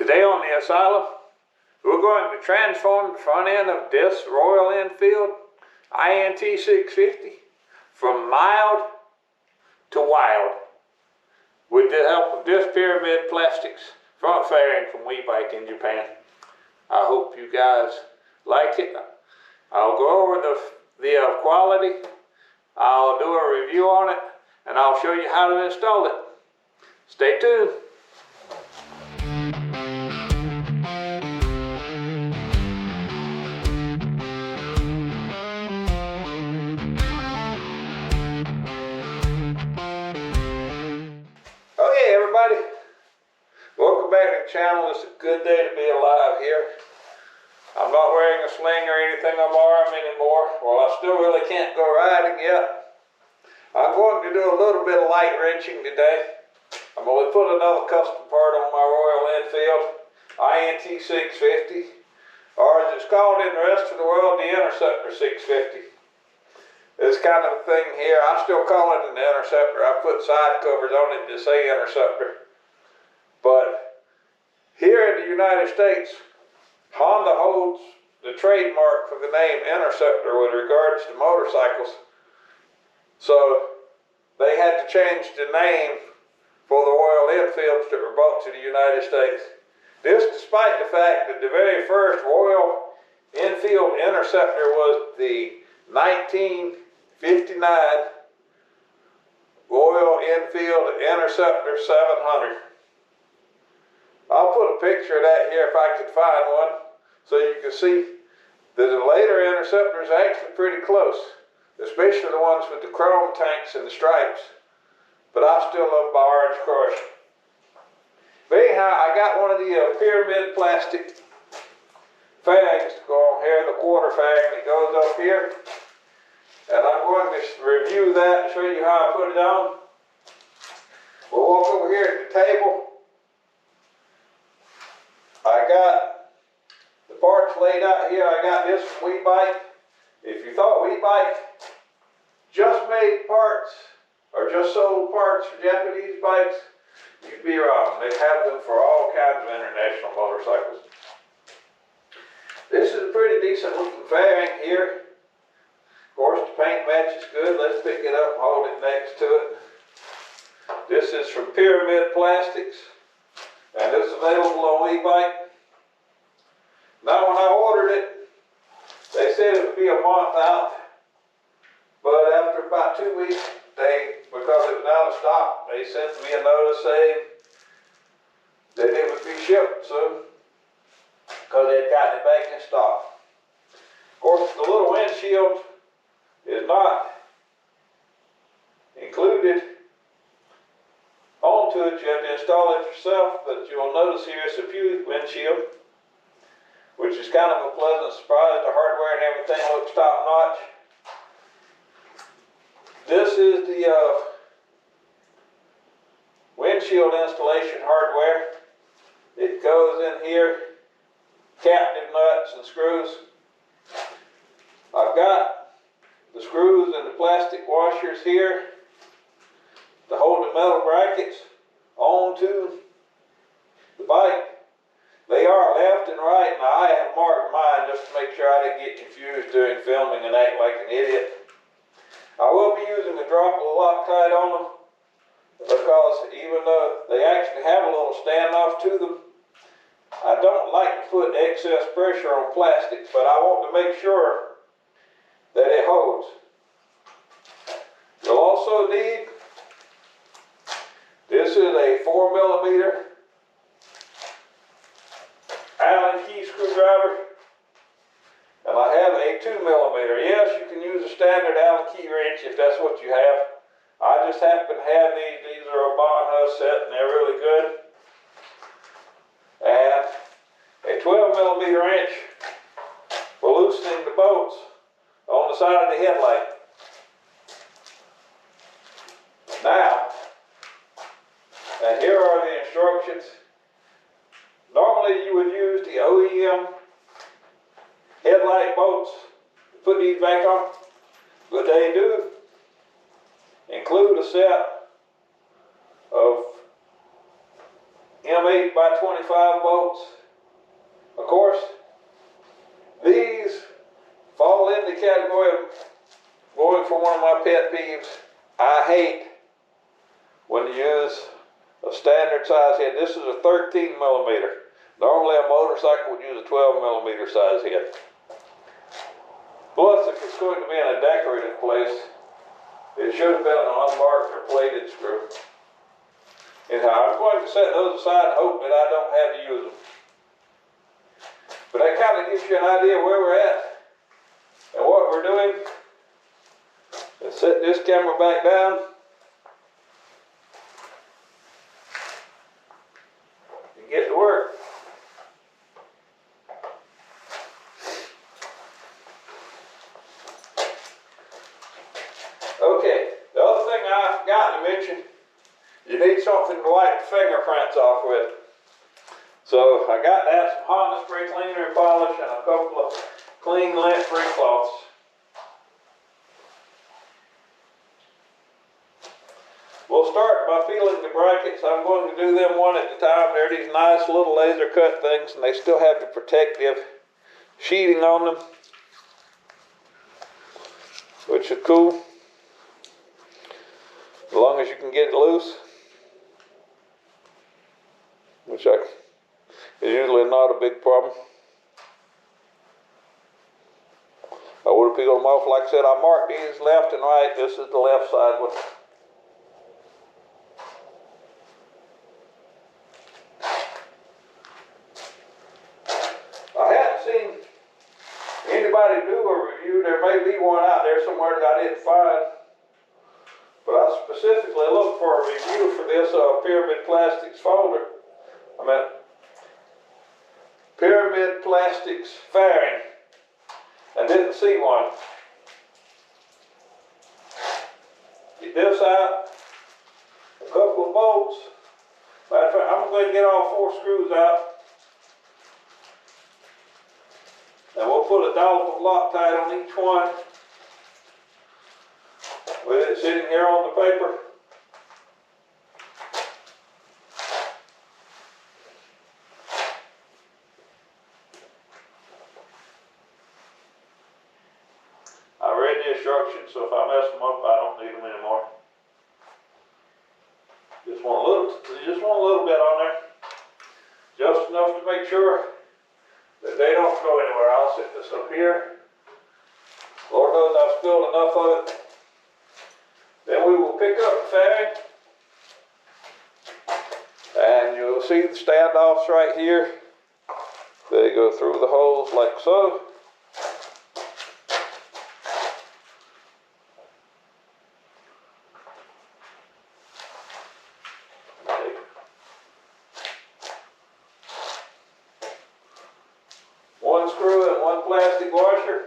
Today on the Asylum, we're going to transform the front end of this Royal Enfield INT 650 from mild to wild with the help of this Pyramid Plastics front fairing from WeBike in Japan. I hope you guys like it. I'll go over the quality, I'll do a review on it, and I'll show you how to install it. Stay tuned. Okay everybody, welcome back to the channel. It's a good day to be alive here. I'm not wearing a sling or anything on my arm anymore. Well, I still really can't go riding yet. I'm going to do a little bit of light wrenching today. I'm going to put another custom part on my Royal Enfield INT 650, or as it's called in the rest of the world, the Interceptor 650. This kind of thing here, I still call it an Interceptor. I put side covers on it to say Interceptor. But here in the United States, Honda holds the trademark for the name Interceptor with regards to motorcycles. So they had to change the name for the Royal Enfields that were brought to the United States. This despite the fact that the very first Royal Enfield Interceptor was the 1959 Royal Enfield Interceptor 700. I'll put a picture of that here if I could find one, so you can see that the later Interceptors are actually pretty close, especially the ones with the chrome tanks and the stripes. But I still love my orange cars. But anyhow, I got one of the Pyramid plastic fairings to go on here, the quarter fairing that goes up here. And I'm going to review that and show you how I put it on. We'll walk over here at the table. I got the parts laid out here. I got this from WeBike. If you thought WeBike just made parts or just sold parts for Japanese bikes, you'd be wrong. They have them for all kinds of international motorcycles. This is a pretty decent looking fairing here. Of course, the paint match is good. Let's pick it up and hold it next to it. This is from Pyramid Plastics, and it's available on WeBike. Now, when I ordered it, they said it would be a month out, but after about 2 weeks, because it was out of stock, they sent me a notice saying that it would be shipped soon, because they had gotten it back in stock. Of course, the little windshield is not included onto it. You have to install it yourself, but you'll notice here it's a Buick windshield, which is kind of a pleasant surprise. The hardware and everything looks top notch. This is the windshield installation hardware. It goes in here, captive nuts and screws. I've got the screws and the plastic washers here to hold the metal brackets onto the bike. They are left and right, and I have marked mine just to make sure I didn't get confused during filming and act like an idiot. I will be using a drop of Loctite on them, because even though they actually have a little standoff to them, I don't like to put excess pressure on plastics, but I want to make sure that it holds. You'll also need, this is a 4mm Allen key screwdriver, and I have a 2mm. Yes, you can use a standard Allen key wrench if that's what you have. I just happen to have these. These are a Bondhus set, and they're really good. And a 12mm wrench for loosening the bolts on the side of the headlight. Now, and here are the instructions. Normally you would use the OEM headlight bolts to put these back on, but they do include a set of M8 by 25 bolts. Of course, these fall in the category of going for one of my pet peeves. I hate when you use a standard size head. This is a 13 millimeter. Normally a motorcycle would use a 12 millimeter size head. Plus, if it's going to be in a decorative place, it should have been an unmarked or plated screw. Anyhow, I'm going to set those aside and hope that I don't have to use them. But that kind of gives you an idea where we're at and what we're doing. Let's set this camera back down. And get to work. Okay, the other thing I forgot to mention, you need something to wipe the fingerprints off with. So I got to have some Honda spray cleaner and polish and a couple of clean lint-free cloths. We'll start by peeling the brackets. I'm going to do them one at a time. They're these nice little laser cut things, and they still have the protective sheeting on them, which is cool, as long as you can get it loose, which is usually not a big problem. I would have peeled them off. Like I said, I marked these left and right. This is the left side one. I hadn't seen anybody do a review. There may be one out there somewhere that I didn't find. But I specifically looked for a review for this Pyramid Plastics folder. Pyramid Plastics fairing. I didn't see one. Get this out. A couple of bolts. Matter of fact, I'm going to get all 4 screws out. And we'll put a dollop of Loctite on each one. With it sitting here on the paper. I read the instructions, so if I mess them up, I don't need them anymore. Just want a little bit on there. Just enough to make sure that they don't go anywhere. I'll set this up here. Lord knows I've spilled enough of it. Then we will pick up the fairing, and you'll see the standoffs right here. They go through the holes like so. One screw and one plastic washer.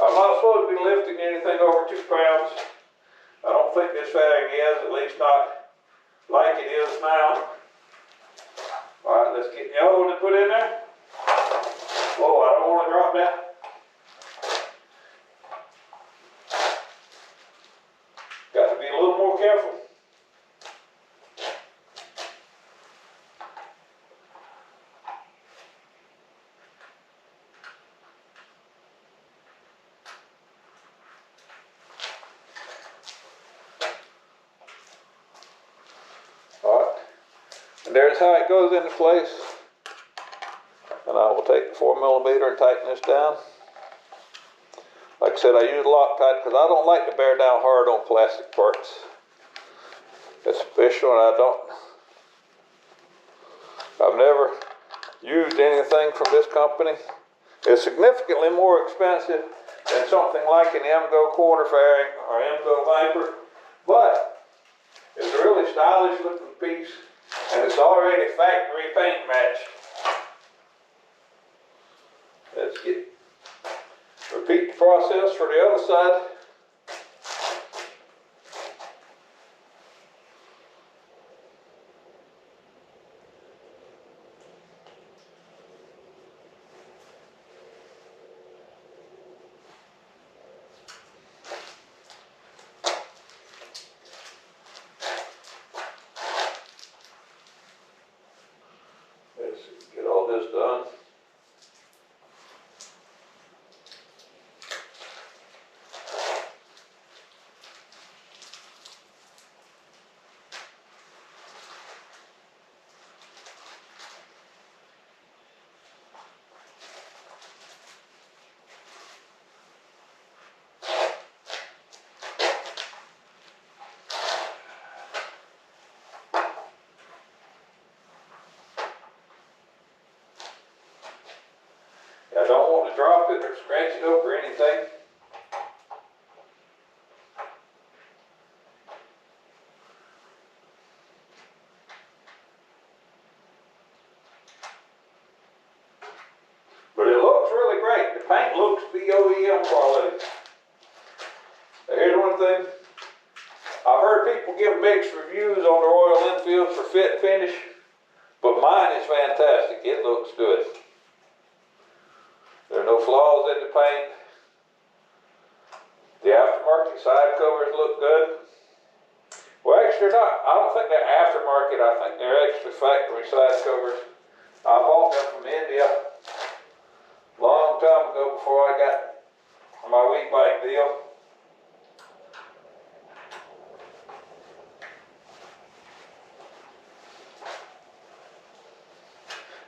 I'm not supposed to be lifting anything over 2 pounds. I don't think this fairing is, at least not like it is now. Alright, let's get the other one to put in there. Oh, I don't want to drop that. Got to be a little more careful. And there's how it goes into place. And I will take the 4 millimeter and tighten this down. Like I said, I use Loctite because I don't like to bear down hard on plastic parts. Especially when I've never used anything from this company. It's significantly more expensive than something like an MGO quarter fairing or MGO Viper. But it's a really stylish looking piece. And it's already factory paint matched. Let's repeat the process for the other side. I don't want to drop it or scratch it up or anything. But it looks really great. The paint looks BOEM quality. Now here's one thing. I've heard people give mixed reviews on the Royal Enfields for fit and finish, but mine is fantastic. It looks good. There are no flaws in the paint. The aftermarket side covers look good. Well, actually, they're not. I don't think they're aftermarket. I think they're actually factory side covers. I bought them from India a long time ago before I got my wheat bike deal.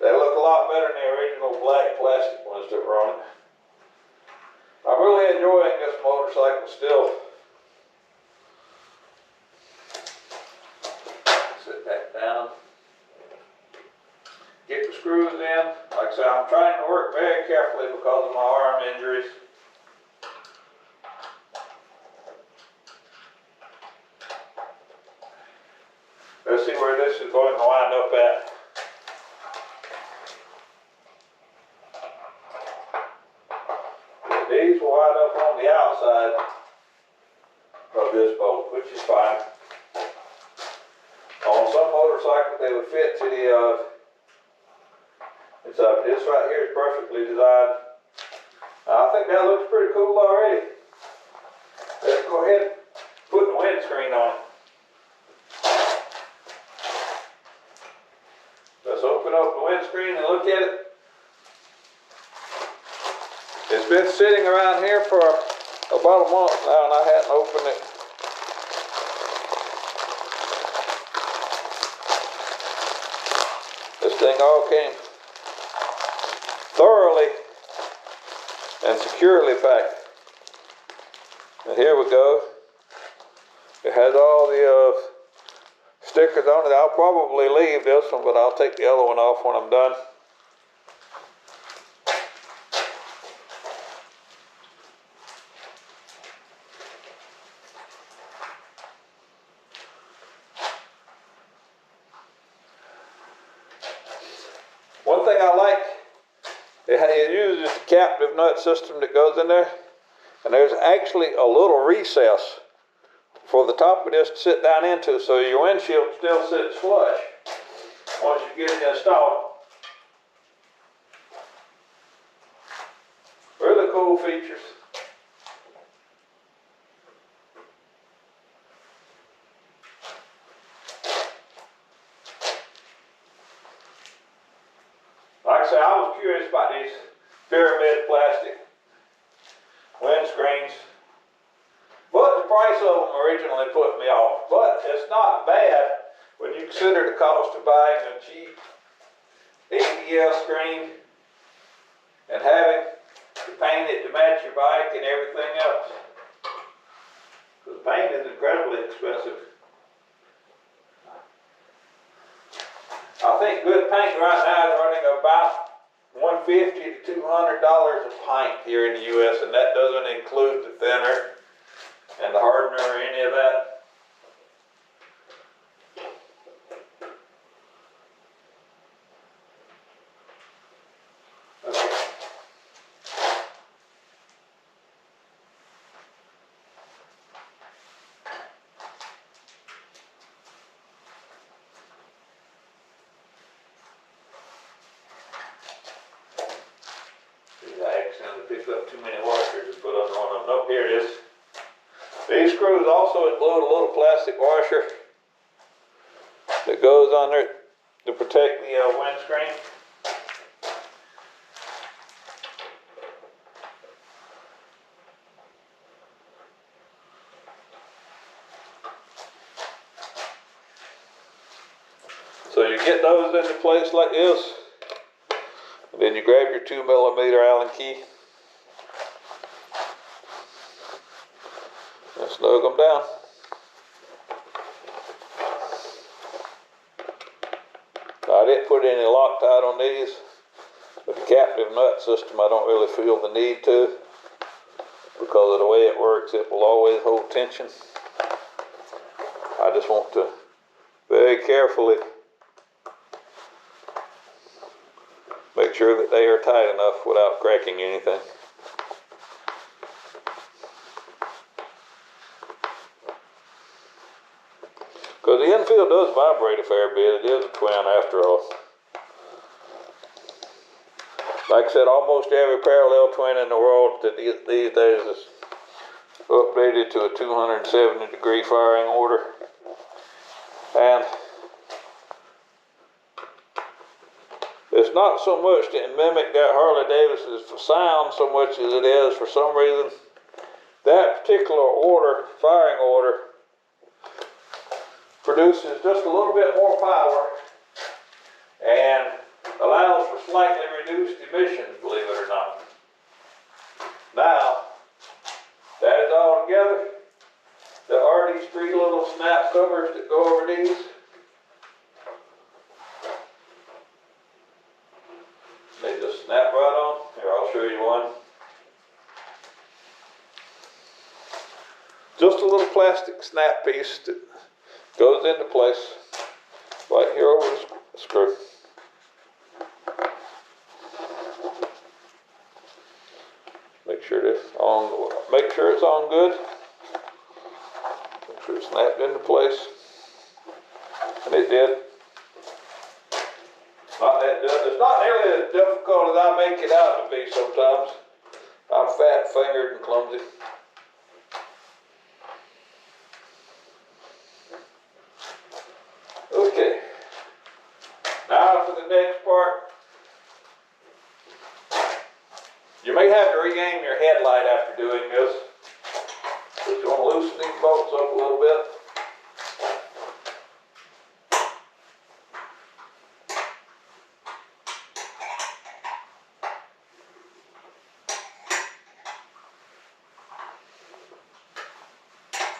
They look a lot better than the original black plastic ones that were on it. I'm really enjoying this motorcycle still. Sit that down. Get the screws in. Like I said, I'm trying to work very carefully because of my arm injuries. Let's see where this is going to wind up at. These will wind up on the outside of this bolt, which is fine. On some motorcycles, they would fit to the inside. This right here is perfectly designed. I think that looks pretty cool already. Let's go ahead and put the windscreen on it. Let's open up the windscreen and look at it. It's been sitting around here for about a month now and I hadn't opened it. This thing all came thoroughly and securely packed. And here we go. It has all the stickers on it. I'll probably leave this one, but I'll take the other one off when I'm done. One thing I like, it uses the captive nut system that goes in there, and there's actually a little recess for the top of this to sit down into, so your windshield still sits flush once you get it installed. Really cool features. Like I said, I was curious about these pyramid plastic windscreens, but the price of them originally put me off. But it's not bad when you consider the cost of buying a cheap ABS screen and having to paint it to match your bike and everything else. Because paint is incredibly expensive. I think good paint right now is running about $150 to $200 a pint here in the U.S., and that doesn't include the thinner and the hardener or any of that. Okay. I accidentally picked up too many washers and put on one of them. Nope, here it is. These screws also include a little plastic washer that goes on there to protect the windscreen. So you get those into place like this, and then you grab your 2mm Allen key and snug them down. I didn't put any Loctite on these, but the captive nut system, I don't really feel the need to, because of the way it works, it will always hold tension. I just want to very carefully make sure that they are tight enough without cracking anything. Because the Enfield does vibrate a fair bit. It is a twin after all. Like I said, almost every parallel twin in the world that these days is updated to a 270-degree firing order. And it's not so much to mimic that Harley-Davidson's sound so much as it is, for some reason, that particular order, firing order, produces just a little bit more power and allows for slightly reduced emissions, believe it or not. Now, that is all together. There are these three little snap covers that go over these. They just snap right on. Here, I'll show you one. Just a little plastic snap piece that goes into place right here over the screw. Make sure it's on good. Make sure it's snapped into place. And it did. It's not nearly as difficult as I make it out to be sometimes. I'm fat-fingered and clumsy. Okay. Now for the next part. You may have to re-aim your headlight after doing this. Just going to loosen these bolts up a little bit.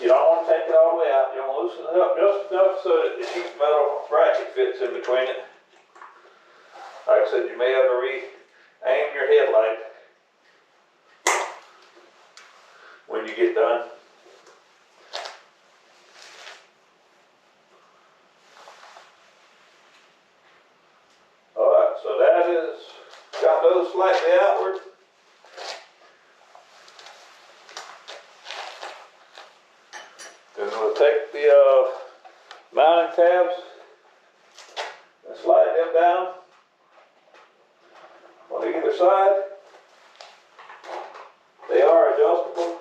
You don't want to take it all the way out. You want to loosen it up just enough so that the sheet metal bracket fits in between it. Like I said, you may have to re-aim your headlight when you get done. Alright, so that is, got those slightly outward. Then we'll take the mounting tabs and slide them down on either side. They are adjustable.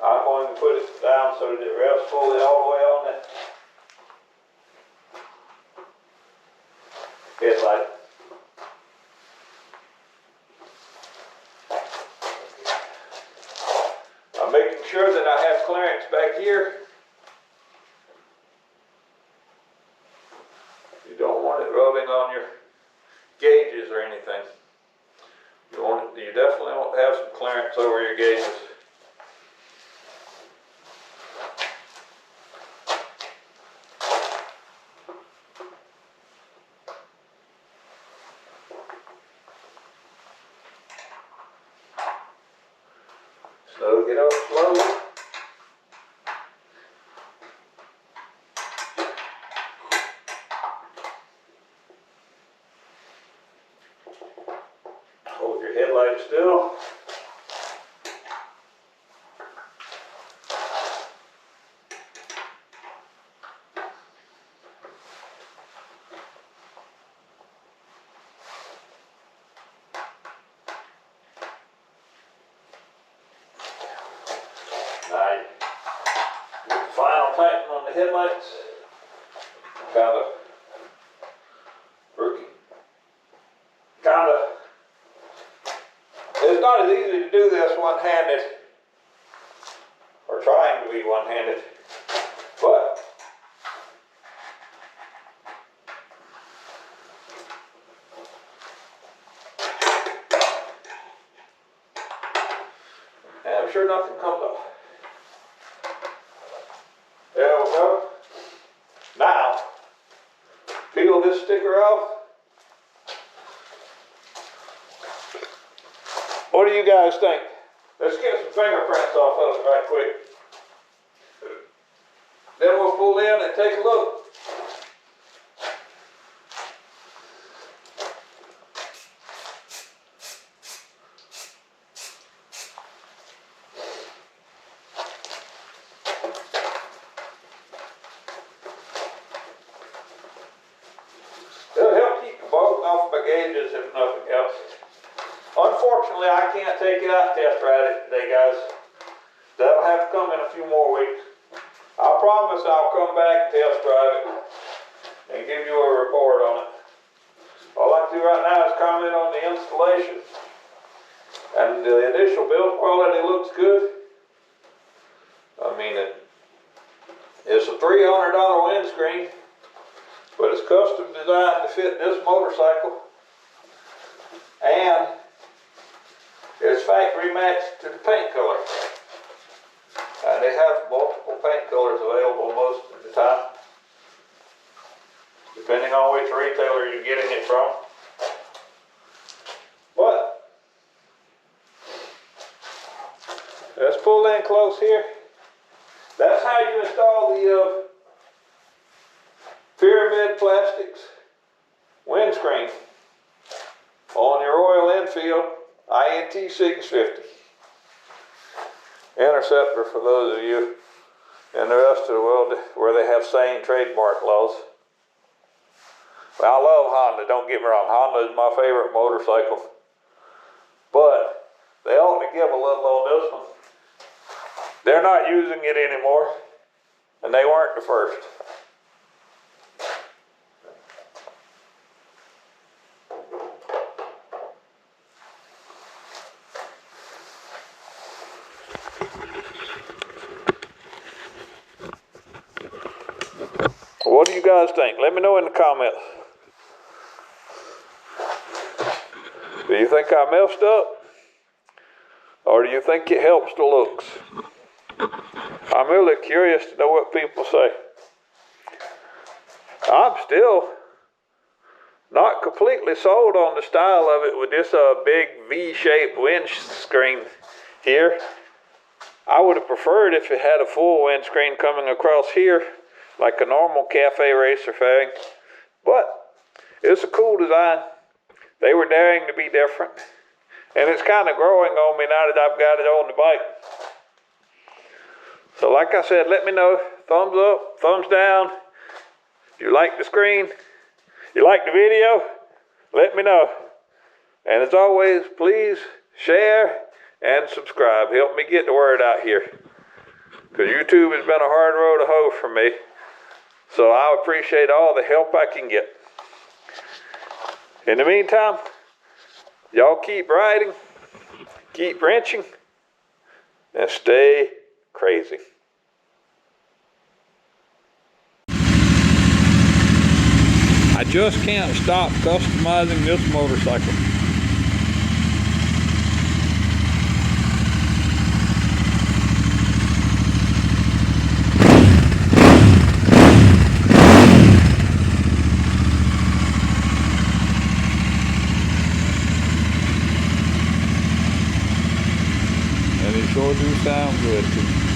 I'm going to put it down so that it rests fully all the way on the headlight. I'm making sure that I have clearance back here. You don't want it rubbing on your gauges or anything. You definitely want to have some clearance over your gauges. So get up slowly. Hold your headlight still. Now, with the final tightening on the headlights, kind of rookie. It's not as easy to do this one-handed, or trying to be one-handed, but I'm sure nothing comes off. There we go. Now, peel this sticker off. What do you guys think? Let's get some fingerprints off of it right quick. Then we'll pull in and take a look. It'll help keep the boat off my gauges if nothing else. Unfortunately, I can't take it out and test ride it today, guys. That'll have to come in a few more weeks. I promise I'll come back and test drive it and give you a report on it. All I can do right now is comment on the installation. And the initial build quality looks good. I mean, it's a $300 windscreen, but it's custom designed to fit this motorcycle. And it's factory matched to the paint color. And they have multiple paint colors available most of the time, depending on which retailer you're getting it from. But let's pull in close here. That's how you install the Pyramid Plastics windscreen on your Royal Enfield INT 650. Interceptor for those of you in the rest of the world where they have sane trademark laws. Well, I love Honda, don't get me wrong. Honda is my favorite motorcycle. But they ought to give a little on this one. They're not using it anymore, and they weren't the first. What do you guys think? Let me know in the comments. Do you think I messed up? Or do you think it helps the looks? I'm really curious to know what people say. I'm still not completely sold on the style of it with this big V-shaped windscreen here. I would have preferred if it had a full windscreen coming across here, like a normal cafe racer fairing. But it's a cool design. They were daring to be different. And it's kind of growing on me now that I've got it on the bike. So like I said, let me know. Thumbs up, thumbs down. If you like the screen, you like the video, let me know. And as always, please share and subscribe. Help me get the word out here. Because YouTube has been a hard road to hoe for me. So I appreciate all the help I can get. In the meantime, y'all keep riding, keep wrenching, and stay crazy. I just can't stop customizing this motorcycle. And it sure do sound good too.